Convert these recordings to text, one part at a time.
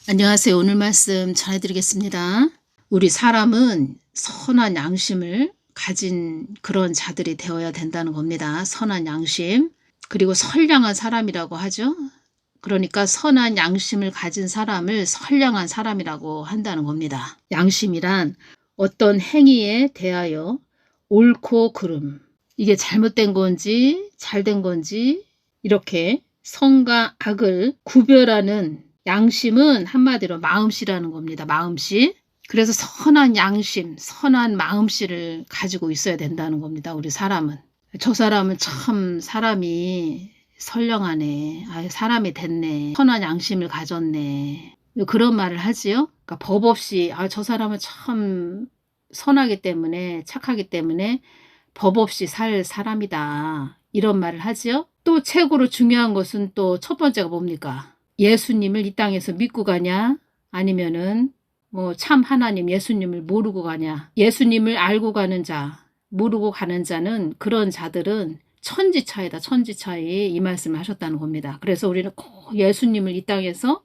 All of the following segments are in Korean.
안녕하세요. 오늘 말씀 전해드리겠습니다. 우리 사람은 선한 양심을 가진 그런 자들이 되어야 된다는 겁니다. 선한 양심. 그리고 선량한 사람이라고 하죠. 그러니까 선한 양심을 가진 사람을 선량한 사람이라고 한다는 겁니다. 양심이란 어떤 행위에 대하여 옳고 그름, 이게 잘못된 건지 잘된 건지 이렇게 선과 악을 구별하는 양심은 한마디로 마음씨라는 겁니다. 마음씨. 그래서 선한 양심, 선한 마음씨를 가지고 있어야 된다는 겁니다. 우리 사람은. 저 사람은 참 사람이 선량하네. 사람이 됐네. 선한 양심을 가졌네. 그런 말을 하지요. 그러니까 법 없이 저 사람은 참 선하기 때문에, 착하기 때문에 법 없이 살 사람이다. 이런 말을 하지요. 또 최고로 중요한 것은 또 첫 번째가 뭡니까? 예수님을 이 땅에서 믿고 가냐? 아니면은 참 하나님 예수님을 모르고 가냐? 예수님을 알고 가는 자, 모르고 가는 자는 그런 자들은 천지차이다. 천지차이 이 말씀을 하셨다는 겁니다. 그래서 우리는 꼭 예수님을 이 땅에서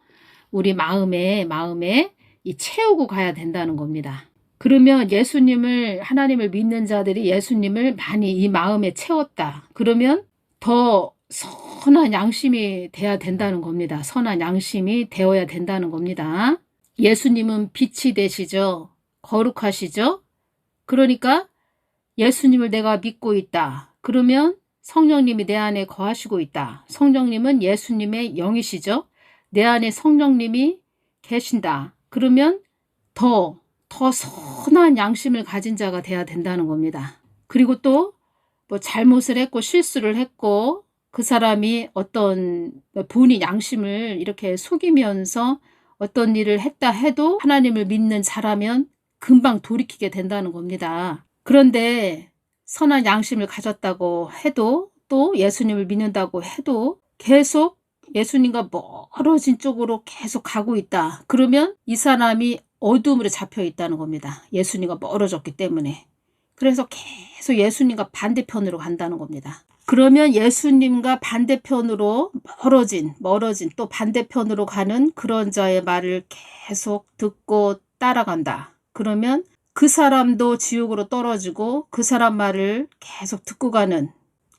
우리 마음에 이 채우고 가야 된다는 겁니다. 그러면 예수님을 하나님을 믿는 자들이 예수님을 많이 이 마음에 채웠다. 그러면 더 선한 양심이 돼야 된다는 겁니다. 선한 양심이 되어야 된다는 겁니다. 예수님은 빛이 되시죠. 거룩하시죠. 그러니까 예수님을 내가 믿고 있다. 그러면 성령님이 내 안에 거하시고 있다. 성령님은 예수님의 영이시죠. 내 안에 성령님이 계신다. 그러면 더 선한 양심을 가진 자가 돼야 된다는 겁니다. 그리고 또 잘못을 했고 실수를 했고 그 사람이 어떤 본인 양심을 이렇게 속이면서 어떤 일을 했다 해도 하나님을 믿는 자라면 금방 돌이키게 된다는 겁니다. 그런데 선한 양심을 가졌다고 해도 또 예수님을 믿는다고 해도 계속 예수님과 멀어진 쪽으로 계속 가고 있다. 그러면 이 사람이 어둠으로 잡혀 있다는 겁니다. 예수님과 멀어졌기 때문에. 그래서 계속 예수님과 반대편으로 간다는 겁니다. 그러면 예수님과 반대편으로 멀어진 또 반대편으로 가는 그런 자의 말을 계속 듣고 따라간다. 그러면 그 사람도 지옥으로 떨어지고 그 사람 말을 계속 듣고 가는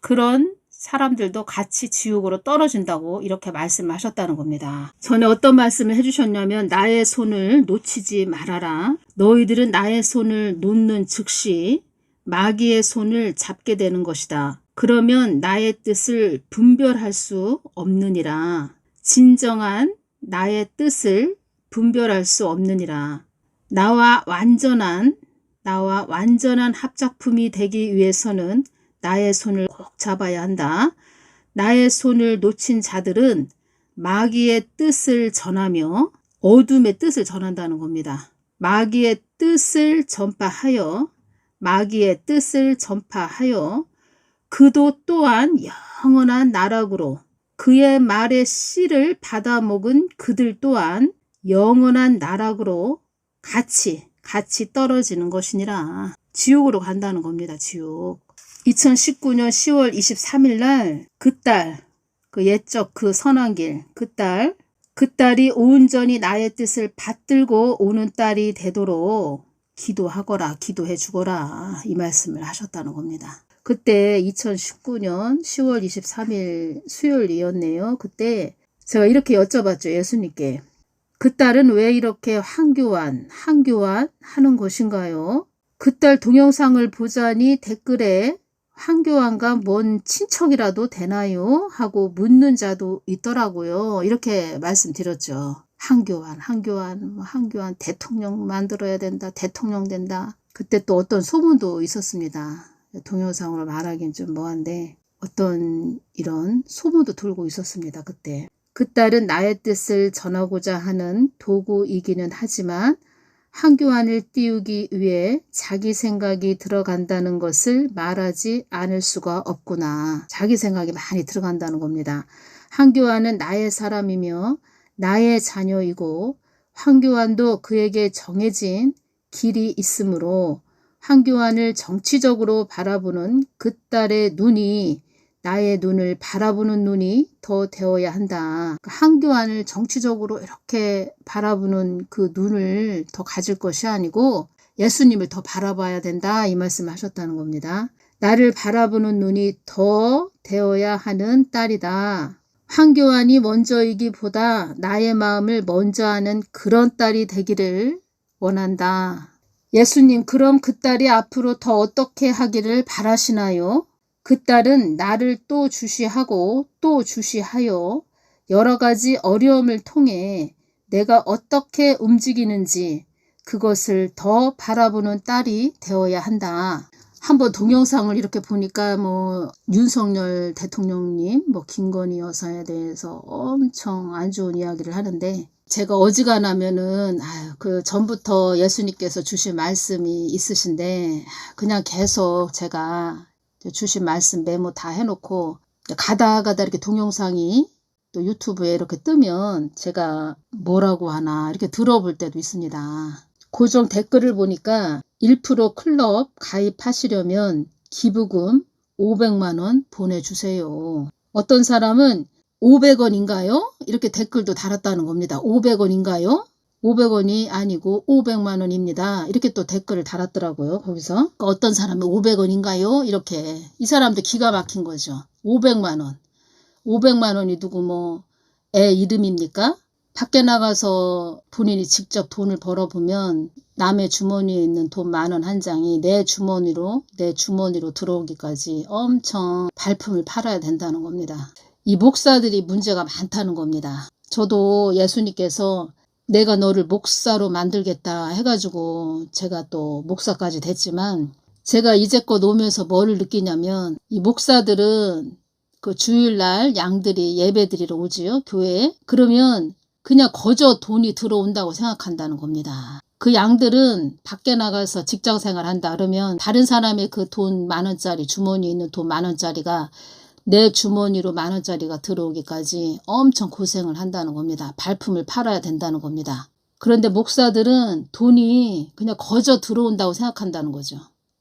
그런 사람들도 같이 지옥으로 떨어진다고 이렇게 말씀하셨다는 겁니다. 전에 어떤 말씀을 해주셨냐면 나의 손을 놓치지 말아라. 너희들은 나의 손을 놓는 즉시 마귀의 손을 잡게 되는 것이다. 그러면 나의 뜻을 분별할 수 없느니라. 진정한 나의 뜻을 분별할 수 없느니라. 나와 완전한 합작품이 되기 위해서는 나의 손을 꼭 잡아야 한다. 나의 손을 놓친 자들은 마귀의 뜻을 전하며 어둠의 뜻을 전한다는 겁니다. 마귀의 뜻을 전파하여 그도 또한 영원한 나락으로 그의 말의 씨를 받아먹은 그들 또한 영원한 나락으로 같이 떨어지는 것이니라. 지옥으로 간다는 겁니다. 지옥. 2019년 10월 23일 날 그 딸, 그 옛적 그 선한 길, 그 딸이 온전히 나의 뜻을 받들고 오는 딸이 되도록 기도하거라, 기도해 주거라 이 말씀을 하셨다는 겁니다. 그때 2019년 10월 23일 수요일이었네요. 그때 제가 이렇게 여쭤봤죠. 예수님께. 그 딸은 왜 이렇게 황교안 하는 것인가요? 그 딸 동영상을 보자니 댓글에 황교안과 뭔 친척이라도 되나요? 하고 묻는 자도 있더라고요. 이렇게 말씀드렸죠. 황교안 대통령 만들어야 된다. 대통령 된다. 그때 또 어떤 소문도 있었습니다. 동영상으로 말하긴 좀 뭐한데 어떤 이런 소문도 돌고 있었습니다. 그때. 그 딸은 나의 뜻을 전하고자 하는 도구이기는 하지만 황교안을 띄우기 위해 자기 생각이 들어간다는 것을 말하지 않을 수가 없구나. 자기 생각이 많이 들어간다는 겁니다. 황교안은 나의 사람이며 나의 자녀이고 황교안도 그에게 정해진 길이 있으므로 황교안을 정치적으로 바라보는 그 딸의 눈이 나의 눈을 바라보는 눈이 더 되어야 한다. 한교안을 정치적으로 이렇게 바라보는 그 눈을 더 가질 것이 아니고 예수님을 더 바라봐야 된다, 이 말씀을 하셨다는 겁니다. 나를 바라보는 눈이 더 되어야 하는 딸이다. 황교안이 먼저이기보다 나의 마음을 먼저 하는 그런 딸이 되기를 원한다. 예수님, 그럼 그 딸이 앞으로 더 어떻게 하기를 바라시나요? 그 딸은 나를 또 주시하고 또 주시하여 여러 가지 어려움을 통해 내가 어떻게 움직이는지 그것을 더 바라보는 딸이 되어야 한다. 한번 동영상을 이렇게 보니까 윤석열 대통령님, 김건희 여사에 대해서 엄청 안 좋은 이야기를 하는데, 제가 어지간하면은 그 전부터 예수님께서 주신 말씀이 있으신데 그냥 계속 제가 주신 말씀 메모 다 해놓고 가다 이렇게 동영상이 또 유튜브에 이렇게 뜨면 제가 뭐라고 하나 이렇게 들어볼 때도 있습니다. 고정 댓글을 보니까 1% 클럽 가입하시려면 기부금 500만 원 보내주세요. 어떤 사람은 500원인가요? 이렇게 댓글도 달았다는 겁니다. 500원인가요? 500원이 아니고 500만 원입니다. 이렇게 또 댓글을 달았더라고요. 거기서 어떤 사람은 500원인가요? 이렇게. 이 사람도 기가 막힌 거죠. 500만 원. 500만 원이 누구 애 이름입니까? 밖에 나가서 본인이 직접 돈을 벌어보면 남의 주머니에 있는 돈 10,000원 한 장이 내 주머니로 들어오기까지 엄청 발품을 팔아야 된다는 겁니다. 이 목사들이 문제가 많다는 겁니다. 저도 예수님께서 내가 너를 목사로 만들겠다 해가지고 제가 또 목사까지 됐지만, 제가 이제껏 오면서 뭐를 느끼냐면, 이 목사들은 그 주일날 양들이 예배드리러 오지요, 교회에. 그러면 그냥 거저 돈이 들어온다고 생각한다는 겁니다. 그 양들은 밖에 나가서 직장생활 한다 그러면 다른 사람의 그 돈 10,000원짜리, 주머니에 있는 돈 10,000원짜리가 내 주머니로 10,000원짜리가 들어오기까지 엄청 고생을 한다는 겁니다. 발품을 팔아야 된다는 겁니다. 그런데 목사들은 돈이 그냥 거저 들어온다고 생각한다는 거죠.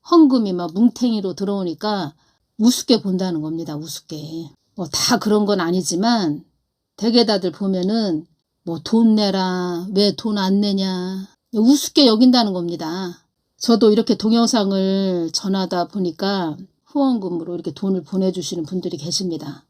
헌금이 막 뭉탱이로 들어오니까 우습게 본다는 겁니다. 우습게. 다 그런 건 아니지만 대개 다들 보면은 돈 내라, 왜 돈 안 내냐, 우습게 여긴다는 겁니다. 저도 이렇게 동영상을 전하다 보니까 후원금으로 이렇게 돈을 보내주시는 분들이 계십니다.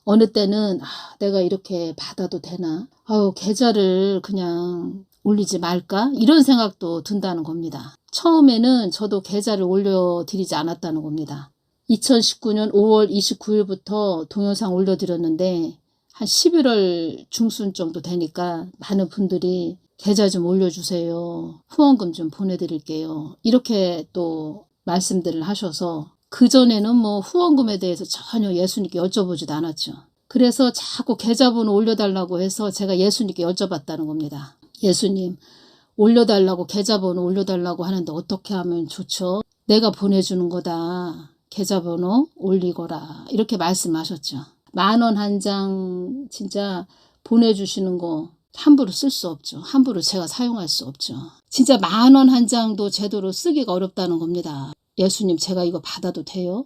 어느 때는 내가 이렇게 받아도 되나? 계좌를 그냥 올리지 말까? 이런 생각도 든다는 겁니다. 처음에는 저도 계좌를 올려드리지 않았다는 겁니다. 2019년 5월 29일부터 동영상 올려드렸는데 한 11월 중순 정도 되니까 많은 분들이 계좌 좀 올려주세요. 후원금 좀 보내드릴게요. 이렇게 또 말씀들을 하셔서 그전에는 후원금에 대해서 전혀 예수님께 여쭤보지도 않았죠. 그래서 자꾸 계좌번호 올려달라고 해서 제가 예수님께 여쭤봤다는 겁니다. 예수님, 올려달라고, 계좌번호 올려달라고 하는데 어떻게 하면 좋죠? 내가 보내주는 거다. 계좌번호 올리거라. 이렇게 말씀하셨죠. 10,000원 한 장 진짜 보내주시는 거 함부로 쓸 수 없죠. 함부로 제가 사용할 수 없죠. 진짜 10,000원 한 장도 제대로 쓰기가 어렵다는 겁니다. 예수님, 제가 이거 받아도 돼요?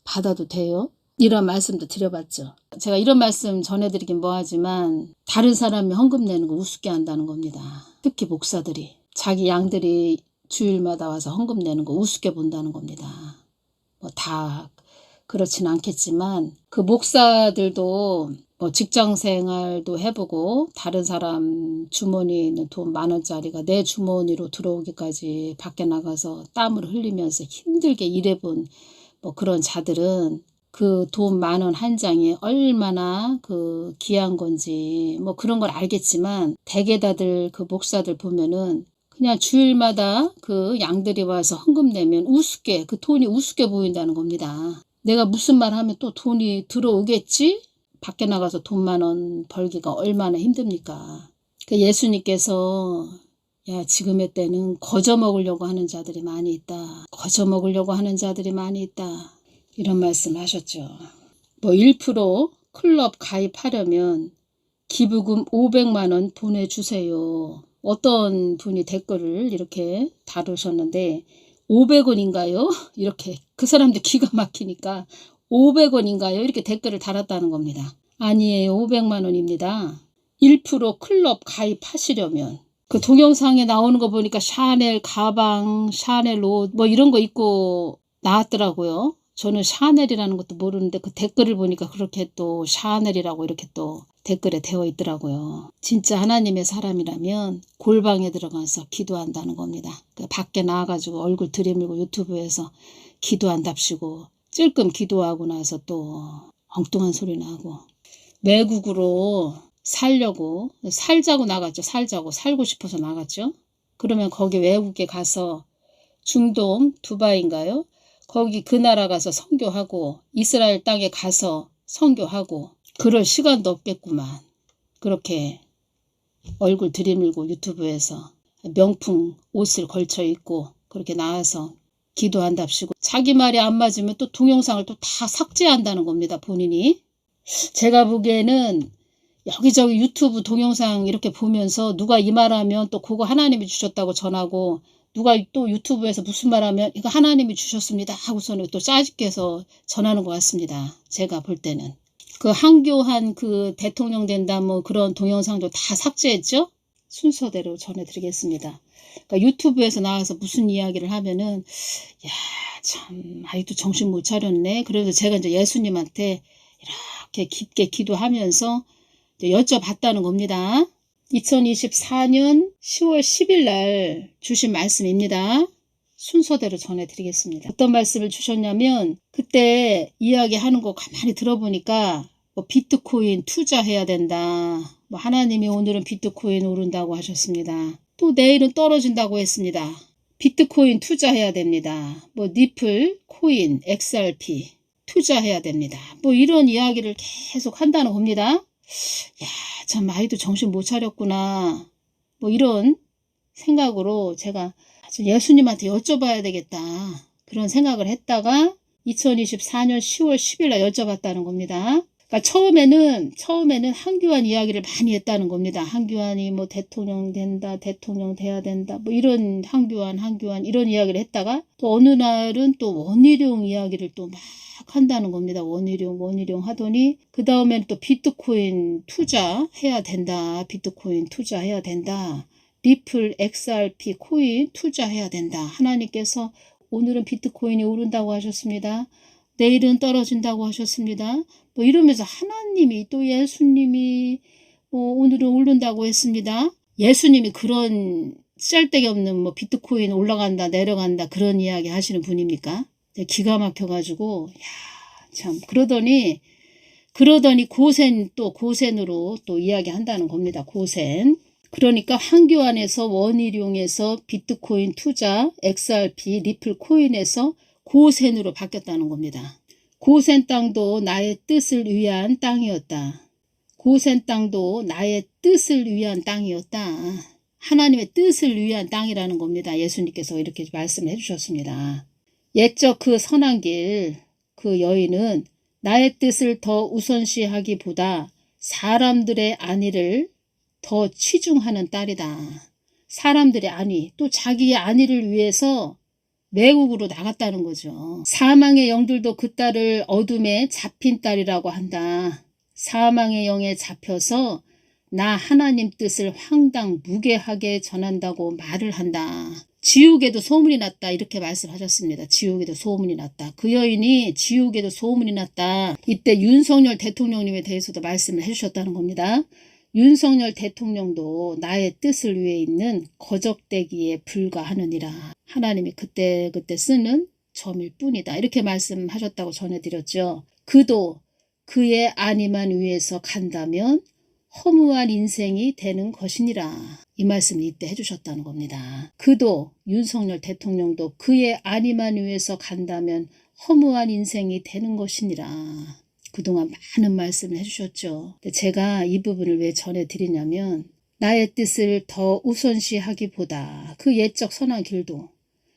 받아도 돼요? 이런 말씀도 드려봤죠. 제가 이런 말씀 전해드리긴 뭐하지만 다른 사람이 헌금 내는 거 우습게 한다는 겁니다. 특히 목사들이 자기 양들이 주일마다 와서 헌금 내는 거 우습게 본다는 겁니다. 다 그렇진 않겠지만 그 목사들도 직장 생활도 해보고 다른 사람 주머니에 있는 돈 10,000원짜리가 내 주머니로 들어오기까지 밖에 나가서 땀을 흘리면서 힘들게 일해본 그런 자들은 그 돈 10,000원 한 장이 얼마나 그 귀한 건지 그런 걸 알겠지만, 대개 다들 그 목사들 보면은 그냥 주일마다 그 양들이 와서 헌금 내면 우습게, 그 돈이 우습게 보인다는 겁니다. 내가 무슨 말 하면 또 돈이 들어오겠지? 밖에 나가서 돈 10,000원 벌기가 얼마나 힘듭니까? 그 예수님께서 지금의 때는 거저 먹으려고 하는 자들이 많이 있다. 거저 먹으려고 하는 자들이 많이 있다. 이런 말씀 하셨죠. 1% 클럽 가입하려면 기부금 500만 원 보내주세요. 어떤 분이 댓글을 이렇게 다루셨는데 500원인가요? 이렇게 그 사람들 기가 막히니까 500원인가요? 이렇게 댓글을 달았다는 겁니다. 아니에요. 500만 원입니다. 1% 클럽 가입하시려면 그 동영상에 나오는 거 보니까 샤넬 가방, 샤넬 옷 뭐 이런 거 입고 나왔더라고요. 저는 샤넬이라는 것도 모르는데 그 댓글을 보니까 그렇게 또 샤넬이라고 이렇게 또 댓글에 되어 있더라고요. 진짜 하나님의 사람이라면 골방에 들어가서 기도한다는 겁니다. 그 밖에 나와가지고 얼굴 들이밀고 유튜브에서 기도한답시고 찔끔 기도하고 나서 또 엉뚱한 소리나 하고 외국으로 살자고 나갔죠. 살고 싶어서 나갔죠. 그러면 거기 외국에 가서 중동 두바이인가요? 거기 그 나라 가서 선교하고 이스라엘 땅에 가서 선교하고 그럴 시간도 없겠구만. 그렇게 얼굴 들이밀고 유튜브에서 명품 옷을 걸쳐 입고 그렇게 나와서 기도한답시고 자기 말이 안 맞으면 또 동영상을 또 다 삭제한다는 겁니다. 본인이. 제가 보기에는 여기저기 유튜브 동영상 이렇게 보면서 누가 이 말하면 또 그거 하나님이 주셨다고 전하고 누가 또 유튜브에서 무슨 말하면 이거 하나님이 주셨습니다 하고서는 또 짜집게서 전하는 것 같습니다. 제가 볼 때는. 그 한교한 그 대통령 된다 뭐 그런 동영상도 다 삭제했죠? 순서대로 전해드리겠습니다. 그러니까 유튜브에서 나와서 무슨 이야기를 하면은 야 참 아직도 정신 못 차렸네. 그래서 제가 이제 예수님한테 이렇게 깊게 기도하면서 여쭤봤다는 겁니다. 2024년 10월 10일 날 주신 말씀입니다. 순서대로 전해드리겠습니다. 어떤 말씀을 주셨냐면 그때 이야기하는 거 가만히 들어보니까 뭐 비트코인 투자해야 된다. 뭐 하나님이 오늘은 비트코인 오른다고 하셨습니다. 또 내일은 떨어진다고 했습니다. 비트코인 투자해야 됩니다. 뭐 니플, 코인, XRP 투자해야 됩니다. 뭐 이런 이야기를 계속 한다는 겁니다. 야, 참 아이도 정신 못 차렸구나. 뭐 이런 생각으로 제가 예수님한테 여쭤봐야 되겠다. 그런 생각을 했다가 2024년 10월 10일 날 여쭤봤다는 겁니다. 그러니까 처음에는 한교안 이야기를 많이 했다는 겁니다. 한교안이 뭐 대통령 된다, 대통령 돼야 된다, 뭐 이런 한교안 이런 이야기를 했다가 또 어느 날은 또 원희룡 이야기를 또 막 한다는 겁니다. 원희룡 하더니 그 다음엔 또 비트코인 투자해야 된다. 비트코인 투자해야 된다. 리플, XRP, 코인 투자해야 된다. 하나님께서 오늘은 비트코인이 오른다고 하셨습니다. 내일은 떨어진다고 하셨습니다. 뭐 이러면서 하나님이 또 예수님이 오늘은 오른다고 했습니다. 예수님이 그런 쓸데기 없는 뭐 비트코인 올라간다 내려간다 그런 이야기 하시는 분입니까? 기가 막혀가지고 참 그러더니 고센으로 또 이야기한다는 겁니다. 고센. 그러니까 한교안에서 원희룡에서 비트코인 투자, XRP, 리플 코인에서 고센으로 바뀌었다는 겁니다. 고센 땅도 나의 뜻을 위한 땅이었다. 고센 땅도 나의 뜻을 위한 땅이었다. 하나님의 뜻을 위한 땅이라는 겁니다. 예수님께서 이렇게 말씀을 해주셨습니다. 옛적 그 선한 길, 그 여인은 나의 뜻을 더 우선시하기보다 사람들의 안위를 더 치중하는 딸이다. 사람들의 안위, 또 자기의 안위를 위해서 외국으로 나갔다는 거죠. 사망의 영들도 그 딸을 어둠에 잡힌 딸이라고 한다. 사망의 영에 잡혀서 나 하나님 뜻을 황당무계하게 전한다고 말을 한다. 지옥에도 소문이 났다. 이렇게 말씀하셨습니다. 지옥에도 소문이 났다. 그 여인이 지옥에도 소문이 났다. 이때 윤석열 대통령님에 대해서도 말씀을 해주셨다는 겁니다. 윤석열 대통령도 나의 뜻을 위해 있는 거적대기에 불과하느니라. 하나님이 그때 쓰는 점일 뿐이다. 이렇게 말씀하셨다고 전해드렸죠. 그도 그의 안위만 위해서 간다면 허무한 인생이 되는 것이니라. 이 말씀을 이때 해주셨다는 겁니다. 그도 윤석열 대통령도 그의 안위만 위해서 간다면 허무한 인생이 되는 것이니라. 그동안 많은 말씀을 해주셨죠. 제가 이 부분을 왜 전해드리냐면 나의 뜻을 더 우선시하기보다 그 옛적 선한 길도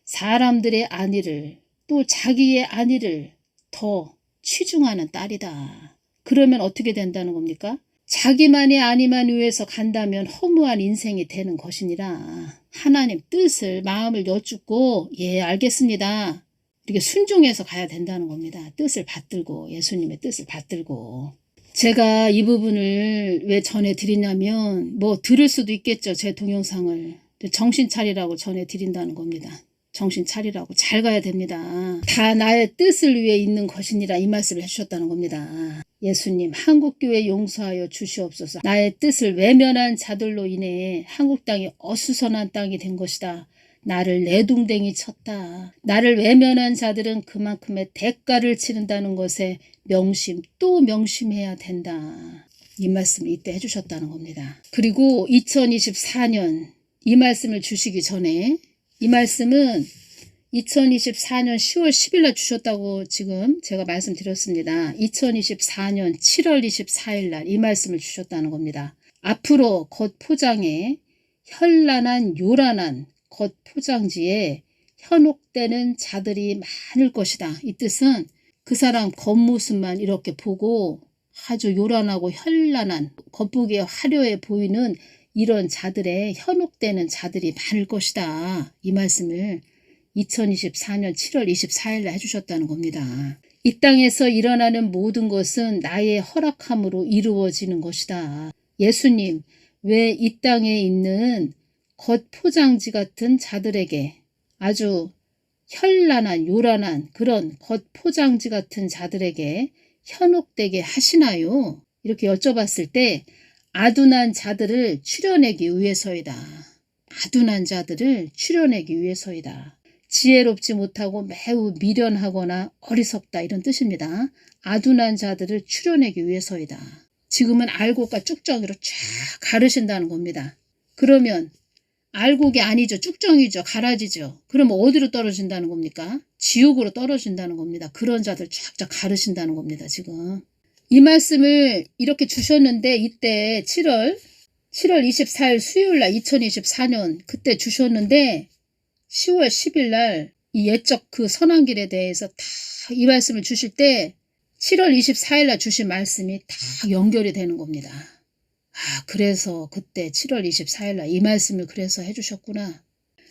사람들의 안위를 또 자기의 안위를 더 치중하는 딸이다. 그러면 어떻게 된다는 겁니까? 자기만의 안위만 위해서 간다면 허무한 인생이 되는 것이니라. 하나님 뜻을 마음을 여쭙고 예 알겠습니다. 이렇게 순종해서 가야 된다는 겁니다. 뜻을 받들고, 예수님의 뜻을 받들고. 제가 이 부분을 왜 전해드리냐면 뭐 들을 수도 있겠죠. 제 동영상을. 정신 차리라고 전해드린다는 겁니다. 정신 차리라고. 잘 가야 됩니다. 다 나의 뜻을 위해 있는 것이니라 이 말씀을 해주셨다는 겁니다. 예수님, 한국교회 용서하여 주시옵소서. 나의 뜻을 외면한 자들로 인해 한국 땅이 어수선한 땅이 된 것이다. 나를 내둥댕이 쳤다. 나를 외면한 자들은 그만큼의 대가를 치른다는 것에 명심 또 명심해야 된다. 이 말씀을 이때 해주셨다는 겁니다. 그리고 2024년 이 말씀을 주시기 전에 이 말씀은 2024년 10월 10일 날 주셨다고 지금 제가 말씀드렸습니다. 2024년 7월 24일 날 이 말씀을 주셨다는 겁니다. 앞으로 겉 포장에 현란한 요란한 겉 포장지에 현혹되는 자들이 많을 것이다. 이 뜻은 그 사람 겉모습만 이렇게 보고 아주 요란하고 현란한 겉보기에 화려해 보이는 이런 자들의 현혹되는 자들이 많을 것이다. 이 말씀을 2024년 7월 24일 날 해주셨다는 겁니다. 이 땅에서 일어나는 모든 것은 나의 허락함으로 이루어지는 것이다. 예수님, 왜 이 땅에 있는 겉포장지 같은 자들에게 아주 현란한 요란한 그런 겉포장지 같은 자들에게 현혹되게 하시나요? 이렇게 여쭤봤을 때 아둔한 자들을 추려내기 위해서이다. 아둔한 자들을 추려내기 위해서이다. 지혜롭지 못하고 매우 미련하거나 어리석다 이런 뜻입니다. 아둔한 자들을 추려내기 위해서이다. 지금은 알곡과 쭉정이로 쫙 가르신다는 겁니다. 그러면 알곡이 아니죠. 쭉정이죠. 가라지죠. 그러면 어디로 떨어진다는 겁니까? 지옥으로 떨어진다는 겁니다. 그런 자들 쫙쫙 가르신다는 겁니다. 지금. 이 말씀을 이렇게 주셨는데 이때 7월 24일 수요일날 2024년 그때 주셨는데 10월 10일 날 이 옛적 그 선한길에 대해서 다 이 말씀을 주실 때 7월 24일 날 주신 말씀이 다 연결이 되는 겁니다. 그래서 그때 7월 24일 날 이 말씀을 그래서 해주셨구나.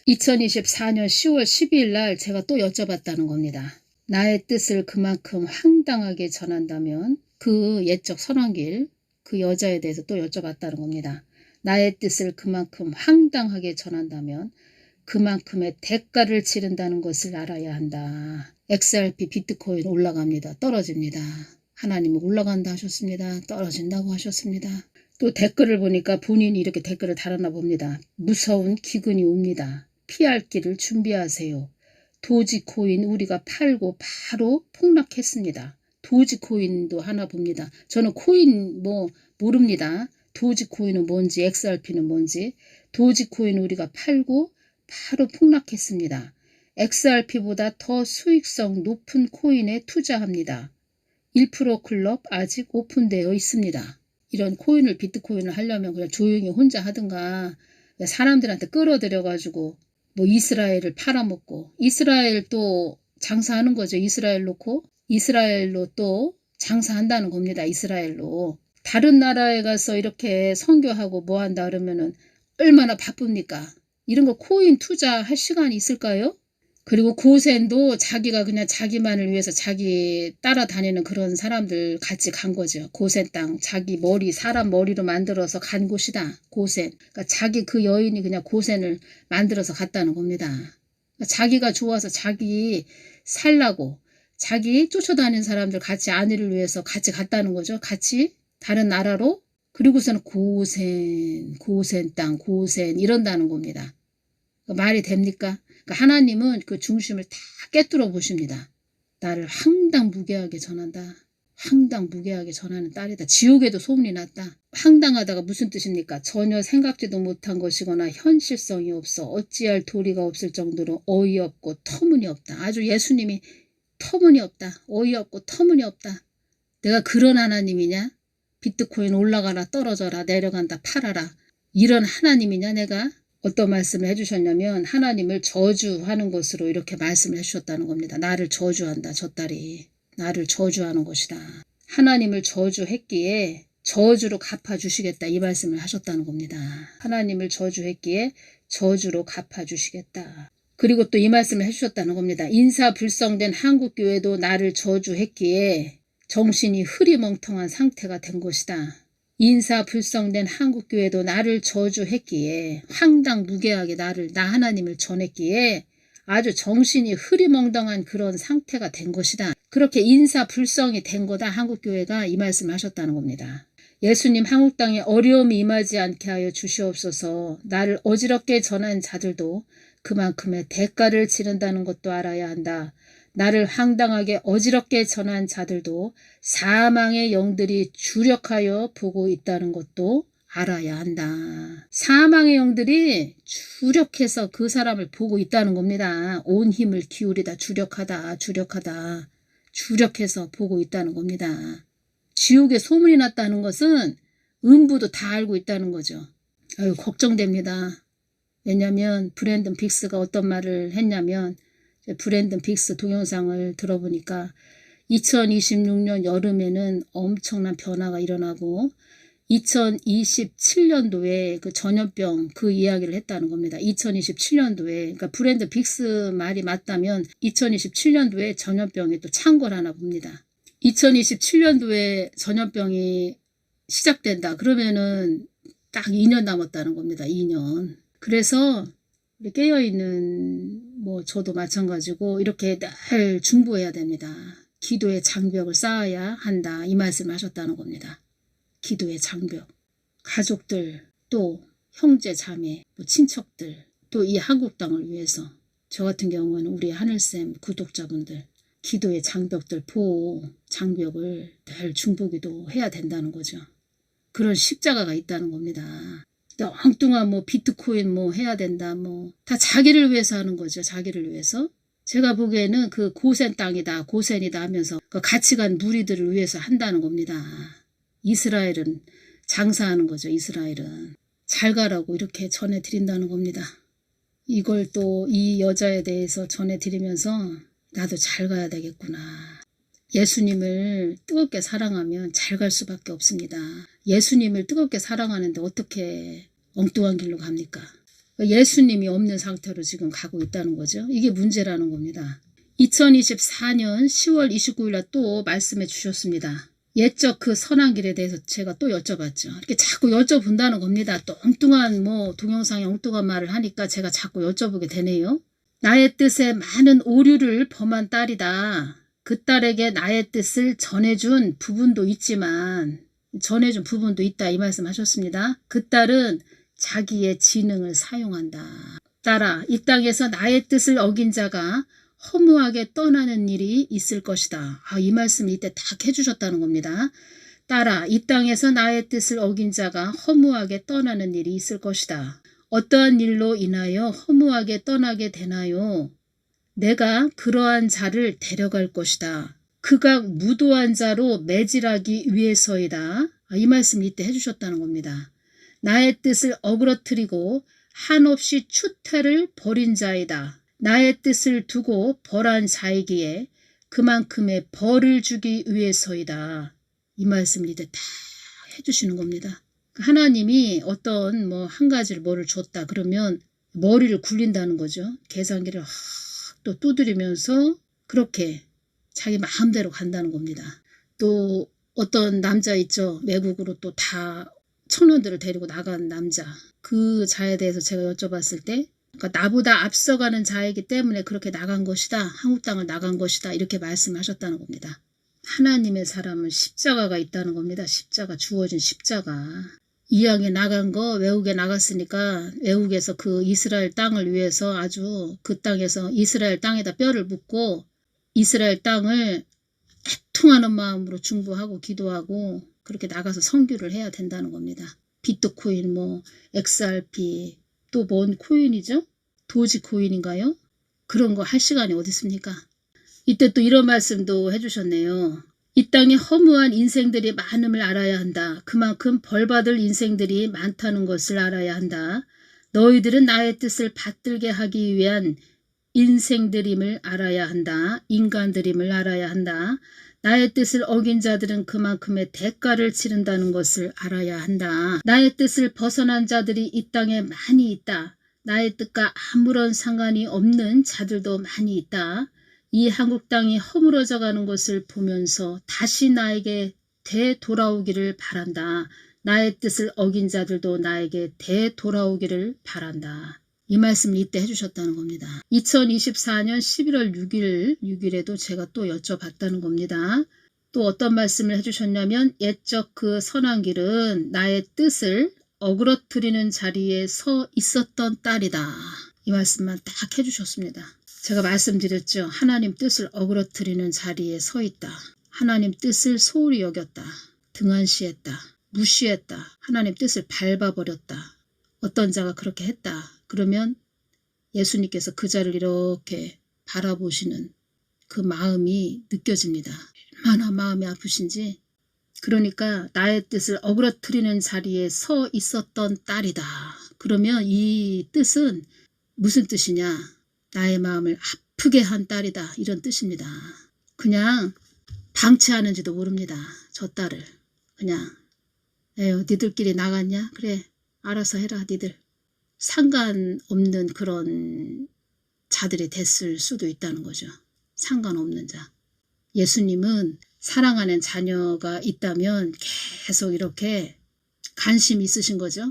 2024년 10월 12일 날 제가 또 여쭤봤다는 겁니다. 나의 뜻을 그만큼 황당하게 전한다면 그 옛적 선한길 그 여자에 대해서 또 여쭤봤다는 겁니다. 나의 뜻을 그만큼 황당하게 전한다면 그만큼의 대가를 치른다는 것을 알아야 한다. XRP 비트코인 올라갑니다. 떨어집니다. 하나님은 올라간다 하셨습니다. 떨어진다고 하셨습니다. 또 댓글을 보니까 본인이 이렇게 댓글을 달았나 봅니다. 무서운 기근이 옵니다. 피할 길을 준비하세요. 도지코인 우리가 팔고 바로 폭락했습니다. 도지코인도 하나 봅니다. 저는 코인 뭐 모릅니다. 도지코인은 뭔지 XRP는 뭔지. 도지코인 우리가 팔고 바로 폭락했습니다. XRP보다 더 수익성 높은 코인에 투자합니다. 1% 클럽 아직 오픈되어 있습니다. 이런 코인을 비트코인을 하려면 그냥 조용히 혼자 하든가 사람들한테 끌어들여가지고 뭐 이스라엘을 팔아먹고 이스라엘 또 장사하는 거죠. 이스라엘 놓고 이스라엘로 또 장사한다는 겁니다. 이스라엘로. 다른 나라에 가서 이렇게 선교하고 뭐 한다 그러면은 얼마나 바쁩니까? 이런 거 코인 투자할 시간이 있을까요? 그리고 고센도 자기가 그냥 자기만을 위해서 자기 따라다니는 그런 사람들 같이 간 거죠. 고센 땅 자기 머리 사람 머리로 만들어서 간 곳이다. 고센. 그러니까 자기 그 여인이 그냥 고센을 만들어서 갔다는 겁니다. 그러니까 자기가 좋아서 자기 살라고 자기 쫓아다니는 사람들 같이 아내를 위해서 같이 갔다는 거죠. 같이 다른 나라로. 그리고서는 고센 땅 고센 이런다는 겁니다. 그러니까 말이 됩니까? 그러니까 하나님은 그 중심을 다 깨뚫어 보십니다. 나를 황당무계하게 전한다. 황당무계하게 전하는 딸이다. 지옥에도 소문이 났다. 황당하다가 무슨 뜻입니까? 전혀 생각지도 못한 것이거나 현실성이 없어 어찌할 도리가 없을 정도로 어이없고 터무니없다. 아주 예수님이 터무니없다. 어이없고 터무니없다. 내가 그런 하나님이냐? 비트코인 올라가라 떨어져라 내려간다 팔아라. 이런 하나님이냐 내가? 어떤 말씀을 해주셨냐면 하나님을 저주하는 것으로 이렇게 말씀을 해주셨다는 겁니다. 나를 저주한다. 저 딸이. 나를 저주하는 것이다. 하나님을 저주했기에 저주로 갚아주시겠다. 이 말씀을 하셨다는 겁니다. 하나님을 저주했기에 저주로 갚아주시겠다. 그리고 또 이 말씀을 해주셨다는 겁니다. 인사불성된 한국교회도 나를 저주했기에 정신이 흐리멍텅한 상태가 된 것이다. 인사불성된 한국교회도 나를 저주했기에 황당무계하게 나 하나님을 전했기에 아주 정신이 흐리멍덩한 그런 상태가 된 것이다. 그렇게 인사불성이 된 거다. 한국교회가 이 말씀을 하셨다는 겁니다. 예수님 한국 땅에 어려움이 임하지 않게 하여 주시옵소서. 나를 어지럽게 전한 자들도 그만큼의 대가를 치른다는 것도 알아야 한다. 나를 황당하게 어지럽게 전한 자들도 사망의 영들이 주력하여 보고 있다는 것도 알아야 한다. 사망의 영들이 주력해서 그 사람을 보고 있다는 겁니다. 온 힘을 기울이다. 주력해서 보고 있다는 겁니다. 지옥에 소문이 났다는 것은 음부도 다 알고 있다는 거죠. 아유, 걱정됩니다. 왜냐하면 브랜든 빅스가 어떤 말을 했냐면, 브랜든 빅스 동영상을 들어보니까 2026년 여름에는 엄청난 변화가 일어나고 2027년도에 그 전염병 그 이야기를 했다는 겁니다. 2027년도에 그러니까 브랜든 빅스 말이 맞다면 2027년도에 전염병이 또 창궐하나 봅니다. 2027년도에 전염병이 시작된다. 그러면은 딱 2년 남았다는 겁니다. 2년. 그래서 깨어있는 저도 마찬가지고 이렇게 늘 중보해야 됩니다. 기도의 장벽을 쌓아야 한다. 이 말씀을 하셨다는 겁니다. 기도의 장벽. 가족들, 또 형제, 자매, 친척들, 또 이 한국 땅을 위해서 저 같은 경우는 우리 하늘쌤 구독자분들 기도의 장벽들, 보호 장벽을 늘 중보기도 해야 된다는 거죠. 그런 십자가가 있다는 겁니다. 엉뚱한 비트코인 해야 된다 다 자기를 위해서 하는 거죠. 자기를 위해서. 제가 보기에는 그 고센 땅이다 고센이다 하면서 그 가치관 무리들을 위해서 한다는 겁니다. 이스라엘은 장사하는 거죠. 이스라엘은 잘 가라고 이렇게 전해드린다는 겁니다. 이걸 또 이 여자에 대해서 전해드리면서 나도 잘 가야 되겠구나. 예수님을 뜨겁게 사랑하면 잘 갈 수밖에 없습니다. 예수님을 뜨겁게 사랑하는데 어떻게 엉뚱한 길로 갑니까? 예수님이 없는 상태로 지금 가고 있다는 거죠. 이게 문제라는 겁니다. 2024년 10월 29일 날 또 말씀해 주셨습니다. 옛적 그 선한 길에 대해서 제가 또 여쭤봤죠. 이렇게 자꾸 여쭤본다는 겁니다. 또 엉뚱한 동영상에 엉뚱한 말을 하니까 제가 자꾸 여쭤보게 되네요. 나의 뜻에 많은 오류를 범한 딸이다. 그 딸에게 나의 뜻을 전해준 부분도 있지만 전해준 부분도 있다. 이 말씀 하셨습니다. 그 딸은 자기의 지능을 사용한다. 딸아, 이 땅에서 나의 뜻을 어긴 자가 허무하게 떠나는 일이 있을 것이다. 이 말씀 이때 딱 해주셨다는 겁니다. 딸아, 이 땅에서 나의 뜻을 어긴 자가 허무하게 떠나는 일이 있을 것이다. 어떠한 일로 인하여 허무하게 떠나게 되나요? 내가 그러한 자를 데려갈 것이다. 극악 무도한 자로 매질하기 위해서이다. 이 말씀 이때 해주셨다는 겁니다. 나의 뜻을 어그러뜨리고 한없이 추태를 벌인 자이다. 나의 뜻을 두고 벌한 자이기에 그만큼의 벌을 주기 위해서이다. 이 말씀을 이제 다 해주시는 겁니다. 하나님이 어떤 한 가지를 뭐를 줬다 그러면 머리를 굴린다는 거죠. 계산기를 또 두드리면서 그렇게 자기 마음대로 간다는 겁니다. 또 어떤 남자 있죠. 외국으로 또 다 청년들을 데리고 나간 남자. 그 자에 대해서 제가 여쭤봤을 때 그러니까 나보다 앞서가는 자이기 때문에 그렇게 나간 것이다. 한국 땅을 나간 것이다. 이렇게 말씀하셨다는 겁니다. 하나님의 사람은 십자가가 있다는 겁니다. 십자가, 주어진 십자가. 이왕에 나간 거 외국에 나갔으니까 외국에서 그 이스라엘 땅을 위해서 아주 그 땅에서 이스라엘 땅에다 뼈를 묻고 이스라엘 땅을 애통하는 마음으로 중보하고 기도하고 그렇게 나가서 선교를 해야 된다는 겁니다. 비트코인, XRP, 또 뭔 코인이죠? 도지코인인가요? 그런 거 할 시간이 어디 있습니까? 이때 또 이런 말씀도 해주셨네요. 이 땅에 허무한 인생들이 많음을 알아야 한다. 그만큼 벌받을 인생들이 많다는 것을 알아야 한다. 너희들은 나의 뜻을 받들게 하기 위한 인생들임을 알아야 한다. 인간들임을 알아야 한다. 나의 뜻을 어긴 자들은 그만큼의 대가를 치른다는 것을 알아야 한다. 나의 뜻을 벗어난 자들이 이 땅에 많이 있다. 나의 뜻과 아무런 상관이 없는 자들도 많이 있다. 이 한국 땅이 허물어져 가는 것을 보면서 다시 나에게 되돌아오기를 바란다. 나의 뜻을 어긴 자들도 나에게 되돌아오기를 바란다. 이 말씀을 이때 해주셨다는 겁니다. 2024년 11월 6일에도 제가 또 여쭤봤다는 겁니다. 또 어떤 말씀을 해주셨냐면 옛적 그 선한 길은 나의 뜻을 어그러뜨리는 자리에 서 있었던 딸이다. 이 말씀만 딱 해주셨습니다. 제가 말씀드렸죠. 하나님 뜻을 어그러뜨리는 자리에 서 있다. 하나님 뜻을 소홀히 여겼다. 등한시했다. 무시했다. 하나님 뜻을 밟아버렸다. 어떤 자가 그렇게 했다. 그러면 예수님께서 그 자를 이렇게 바라보시는 그 마음이 느껴집니다. 얼마나 마음이 아프신지. 그러니까 나의 뜻을 어그러뜨리는 자리에 서 있었던 딸이다. 그러면 이 뜻은 무슨 뜻이냐? 나의 마음을 아프게 한 딸이다. 이런 뜻입니다. 그냥 방치하는지도 모릅니다. 저 딸을. 그냥 에휴 니들끼리 나갔냐? 그래 알아서 해라 니들. 상관없는 그런 자들이 됐을 수도 있다는 거죠. 상관없는 자. 예수님은 사랑하는 자녀가 있다면 계속 이렇게 관심이 있으신 거죠.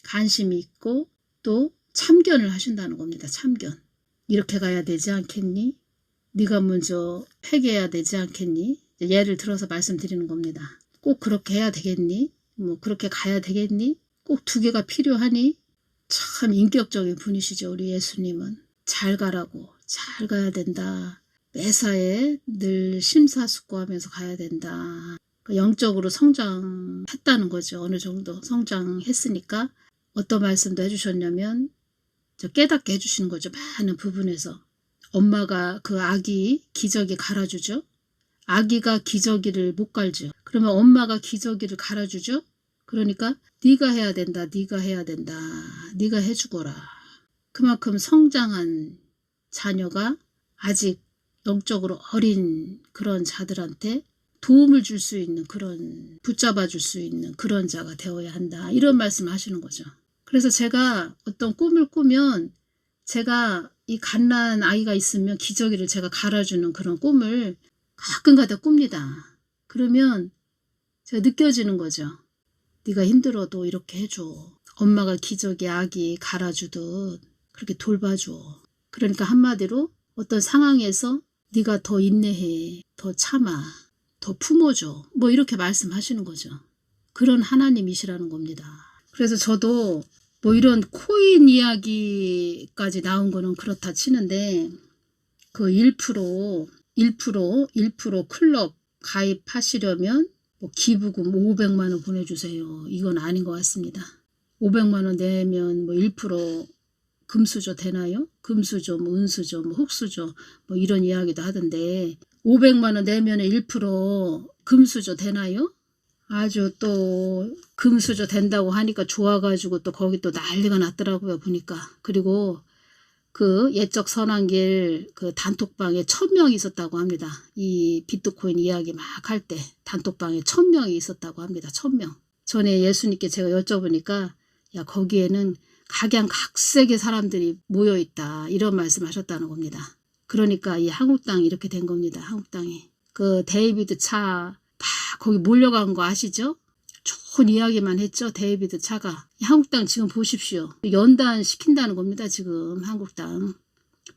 관심이 있고 또 참견을 하신다는 겁니다. 참견. 이렇게 가야 되지 않겠니? 네가 먼저 회개해야 되지 않겠니? 예를 들어서 말씀드리는 겁니다. 꼭 그렇게 해야 되겠니? 뭐 그렇게 가야 되겠니? 꼭 두 개가 필요하니? 참 인격적인 분이시죠. 우리 예수님은. 잘 가라고. 잘 가야 된다. 매사에 늘 심사숙고하면서 가야 된다. 영적으로 성장했다는 거죠. 어느 정도 성장했으니까 어떤 말씀도 해주셨냐면 깨닫게 해주시는 거죠. 많은 부분에서. 엄마가 그 아기 기저귀 갈아주죠. 아기가 기저귀를 못 갈죠. 그러면 엄마가 기저귀를 갈아주죠. 그러니까 네가 해야 된다. 네가 해야 된다. 네가 해주거라. 그만큼 성장한 자녀가 아직 영적으로 어린 그런 자들한테 도움을 줄 수 있는 그런 붙잡아 줄 수 있는 그런 자가 되어야 한다. 이런 말씀을 하시는 거죠. 그래서 제가 어떤 꿈을 꾸면 제가 이 갓난 아이가 있으면 기저귀를 제가 갈아주는 그런 꿈을 가끔가다 꿉니다. 그러면 제가 느껴지는 거죠. 네가 힘들어도 이렇게 해줘. 엄마가 기저귀 아기 갈아주듯 그렇게 돌봐줘. 그러니까 한마디로 어떤 상황에서 네가 더 인내해. 더 참아. 더 품어줘. 뭐 이렇게 말씀하시는 거죠. 그런 하나님이시라는 겁니다. 그래서 저도 뭐 이런 코인 이야기까지 나온 거는 그렇다 치는데 그 1% 클럽 가입하시려면 뭐 기부금 500만 원 보내주세요. 이건 아닌 것 같습니다. 500만 원 내면 뭐 1% 금수저 되나요? 금수저, 뭐 은수저, 뭐 흙수저 뭐 이런 이야기도 하던데 500만 원 내면 1% 금수저 되나요? 아주 또 금수저 된다고 하니까 좋아가지고 또 거기 또 난리가 났더라고요. 보니까. 그리고 그 옛적 선한길 그 단톡방에 1000명이 있었다고 합니다. 이 비트코인 이야기 막 할 때 단톡방에 1000명이 있었다고 합니다. 1000명. 전에 예수님께 제가 여쭤보니까 야 거기에는 각양각색의 사람들이 모여있다. 이런 말씀 하셨다는 겁니다. 그러니까 이 한국 땅이 이렇게 된 겁니다. 한국 땅이. 그 데이비드 차 막 거기 몰려간 거 아시죠? 좋은 이야기만 했죠. 데이비드 차가. 한국 땅 지금 보십시오. 연단 시킨다는 겁니다. 지금 한국 땅.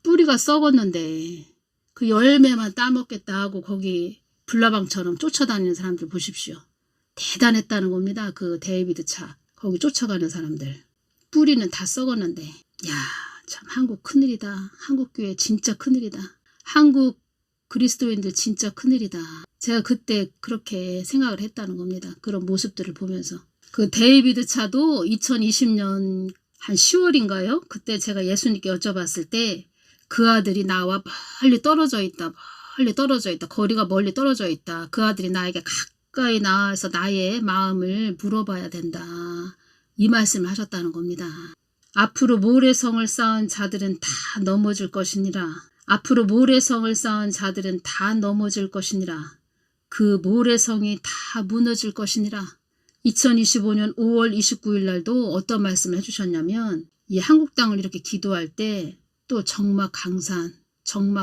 뿌리가 썩었는데 그 열매만 따먹겠다 하고 거기 불나방처럼 쫓아다니는 사람들 보십시오. 대단했다는 겁니다. 그 데이비드 차. 거기 쫓아가는 사람들. 뿌리는 다 썩었는데 야, 참 한국 큰일이다. 한국 교회 진짜 큰일이다. 한국 그리스도인들 진짜 큰일이다. 제가 그때 그렇게 생각을 했다는 겁니다. 그런 모습들을 보면서. 그 데이비드 차도 2020년 한 10월인가요? 그때 제가 예수님께 여쭤봤을 때 그 아들이 나와 멀리 떨어져 있다. 거리가 멀리 떨어져 있다. 그 아들이 나에게 가까이 나와서 나의 마음을 물어봐야 된다. 이 말씀을 하셨다는 겁니다. 앞으로 모래성을 쌓은 자들은 다 넘어질 것이니라. 앞으로 모래성을 쌓은 자들은 다 넘어질 것이니라. 그 모래성이 다 무너질 것이니라. 2025년 5월 29일 날도 어떤 말씀을 해주셨냐면 이 한국 땅을 이렇게 기도할 때 또 정막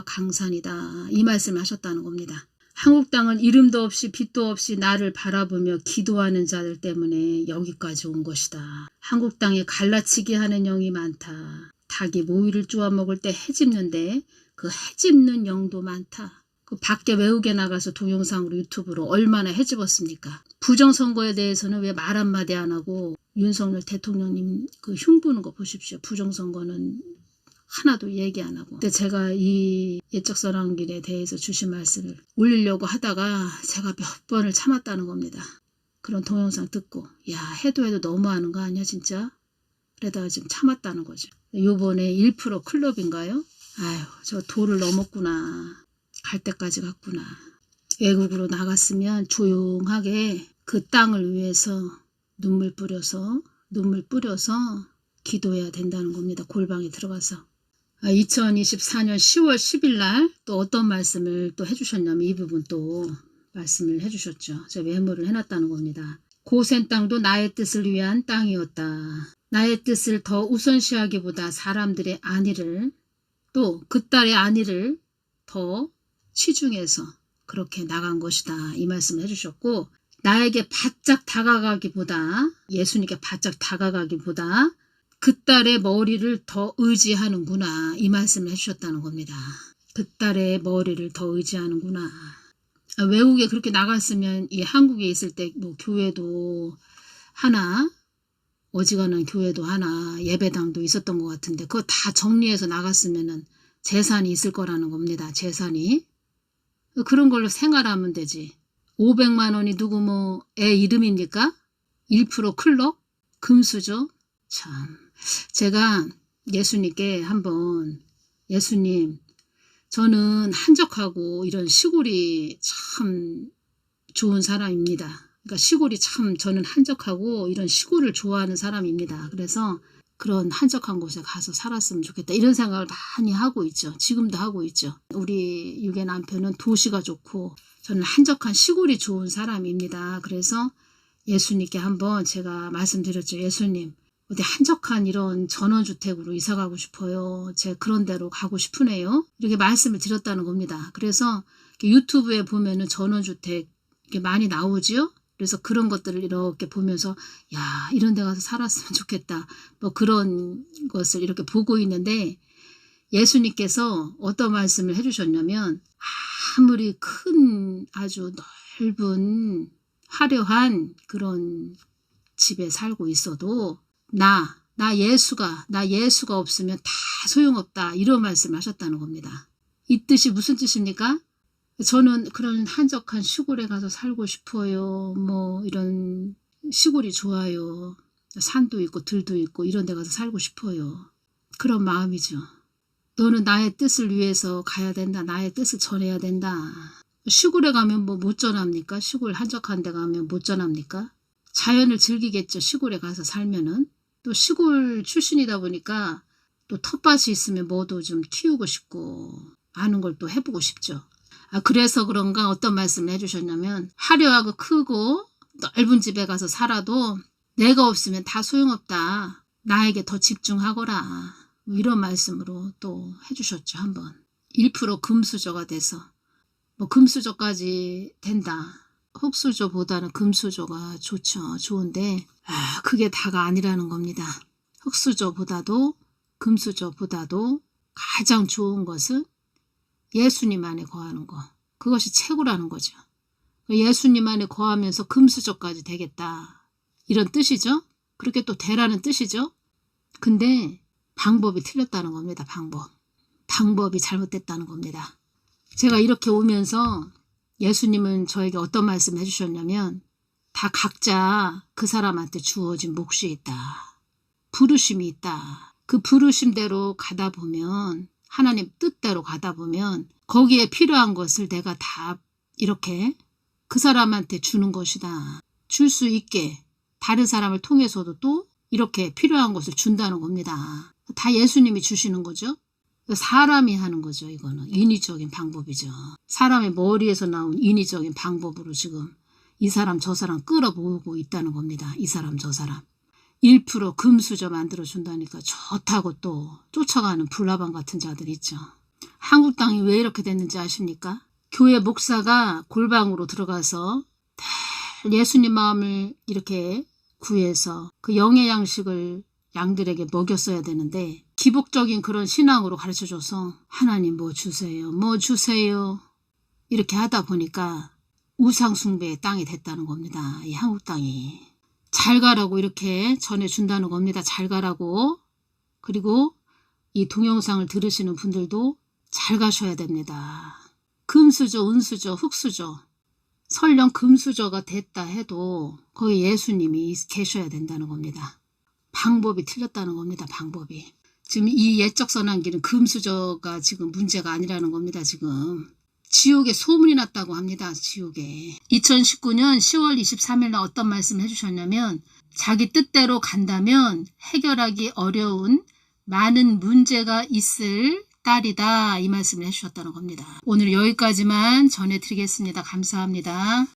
강산이다. 이 말씀을 하셨다는 겁니다. 한국 땅은 이름도 없이 빛도 없이 나를 바라보며 기도하는 자들 때문에 여기까지 온 것이다. 한국 땅에 갈라치기 하는 영이 많다. 닭이 모이를 쪼아 먹을 때 해집는데 그 해집는 영도 많다. 그 밖에 외국에 나가서 동영상으로 유튜브로 얼마나 해집었습니까? 부정선거에 대해서는 왜 말 한마디 안 하고 윤석열 대통령님 그 흉보는 거 보십시오. 부정선거는 하나도 얘기 안 하고. 근데 제가 이 예적선언길에 대해서 주신 말씀을 올리려고 하다가 제가 몇 번을 참았다는 겁니다. 그런 동영상 듣고 야 해도 너무하는 거 아니야 진짜? 그러다가 지금 참았다는 거죠. 요번에 1% 클럽인가요? 아유 저 도를 넘었구나. 갈 때까지 갔구나. 외국으로 나갔으면 조용하게 그 땅을 위해서 눈물 뿌려서 기도해야 된다는 겁니다. 골방에 들어가서. 2024년 10월 10일 날 또 어떤 말씀을 또 해주셨냐면 이 부분 또 말씀을 해주셨죠. 제가 메모를 해놨다는 겁니다. 고센 땅도 나의 뜻을 위한 땅이었다. 나의 뜻을 더 우선시하기보다 사람들의 안위를 또 그 딸의 안위를 더 치중해서 그렇게 나간 것이다. 이 말씀을 해주셨고 나에게 바짝 다가가기보다 예수님께 바짝 다가가기보다 그 딸의 머리를 더 의지하는구나. 이 말씀을 해주셨다는 겁니다. 그 딸의 머리를 더 의지하는구나. 외국에 그렇게 나갔으면 이 한국에 있을 때 뭐 교회도 하나 어지간한 교회도 하나 예배당도 있었던 것 같은데 그거 다 정리해서 나갔으면은 재산이 있을 거라는 겁니다. 재산이. 그런 걸로 생활하면 되지. 500만 원이 누구 뭐 애 이름입니까? 1% 클럽? 금수저? 참. 제가 예수님께 한번 예수님 저는 한적하고 이런 시골이 참 좋은 사람입니다. 그러니까 시골이 참 저는 한적하고 이런 시골을 좋아하는 사람입니다. 그래서 그런 한적한 곳에 가서 살았으면 좋겠다. 이런 생각을 많이 하고 있죠. 지금도 하고 있죠. 우리 육의 남편은 도시가 좋고 저는 한적한 시골이 좋은 사람입니다. 그래서 예수님께 한번 제가 말씀드렸죠. 예수님 어디 한적한 이런 전원주택으로 이사가고 싶어요. 제가 그런 데로 가고 싶으네요. 이렇게 말씀을 드렸다는 겁니다. 그래서 유튜브에 보면은 전원주택 이렇게 많이 나오지요. 그래서 그런 것들을 이렇게 보면서 야 이런 데 가서 살았으면 좋겠다. 뭐 그런 것을 이렇게 보고 있는데 예수님께서 어떤 말씀을 해주셨냐면 아무리 큰 아주 넓은 화려한 그런 집에 살고 있어도 나 예수가 없으면 다 소용없다. 이런 말씀을 하셨다는 겁니다. 이 뜻이 무슨 뜻입니까? 저는 그런 한적한 시골에 가서 살고 싶어요. 뭐 이런 시골이 좋아요. 산도 있고 들도 있고 이런 데 가서 살고 싶어요. 그런 마음이죠. 너는 나의 뜻을 위해서 가야 된다. 나의 뜻을 전해야 된다. 시골에 가면 뭐 못 전합니까? 시골 한적한 데 가면 못 전합니까? 자연을 즐기겠죠. 시골에 가서 살면은. 또 시골 출신이다 보니까 또 텃밭이 있으면 뭐도 좀 키우고 싶고 아는 걸 또 해보고 싶죠. 그래서 그런가 어떤 말씀을 해주셨냐면 화려하고 크고 넓은 집에 가서 살아도 내가 없으면 다 소용없다. 나에게 더 집중하거라. 뭐 이런 말씀으로 또 해주셨죠. 한번 1% 금수저가 돼서 뭐 금수저까지 된다. 흙수저보다는 금수저가 좋죠. 좋은데 그게 다가 아니라는 겁니다. 흙수저보다도 금수저보다도 가장 좋은 것은 예수님 안에 거하는 거. 그것이 최고라는 거죠. 예수님 안에 거하면서 금수저까지 되겠다. 이런 뜻이죠. 그렇게 또 되라는 뜻이죠. 근데 방법이 틀렸다는 겁니다. 방법이 잘못됐다는 겁니다. 제가 이렇게 오면서 예수님은 저에게 어떤 말씀을 해주셨냐면 다 각자 그 사람한테 주어진 몫이 있다. 부르심이 있다. 그 부르심대로 가다 보면 하나님 뜻대로 가다 보면 거기에 필요한 것을 내가 다 이렇게 그 사람한테 주는 것이다. 줄 수 있게 다른 사람을 통해서도 또 이렇게 필요한 것을 준다는 겁니다. 다 예수님이 주시는 거죠. 사람이 하는 거죠. 이거는 인위적인 방법이죠. 사람의 머리에서 나온 인위적인 방법으로 지금 이 사람 저 사람 끌어모으고 있다는 겁니다. 이 사람 저 사람. 1% 금수저 만들어준다니까 좋다고 또 쫓아가는 불나방 같은 자들 있죠. 한국 땅이 왜 이렇게 됐는지 아십니까? 교회 목사가 골방으로 들어가서 예수님 마음을 이렇게 구해서 그 영의 양식을 양들에게 먹였어야 되는데 기복적인 그런 신앙으로 가르쳐줘서 하나님 뭐 주세요, 뭐 주세요 이렇게 하다 보니까 우상숭배의 땅이 됐다는 겁니다. 이 한국 땅이. 잘 가라고 이렇게 전해준다는 겁니다. 잘 가라고. 그리고 이 동영상을 들으시는 분들도 잘 가셔야 됩니다. 금수저, 은수저, 흙수저, 설령 금수저가 됐다 해도 거기 예수님이 계셔야 된다는 겁니다. 방법이 틀렸다는 겁니다. 방법이. 지금 이 옛적 선한기는 금수저가 지금 문제가 아니라는 겁니다. 지금. 지옥에 소문이 났다고 합니다. 지옥에. 2019년 10월 23일 날 어떤 말씀을 해주셨냐면 자기 뜻대로 간다면 해결하기 어려운 많은 문제가 있을 딸이다 이 말씀을 해주셨다는 겁니다. 오늘 여기까지만 전해드리겠습니다. 감사합니다.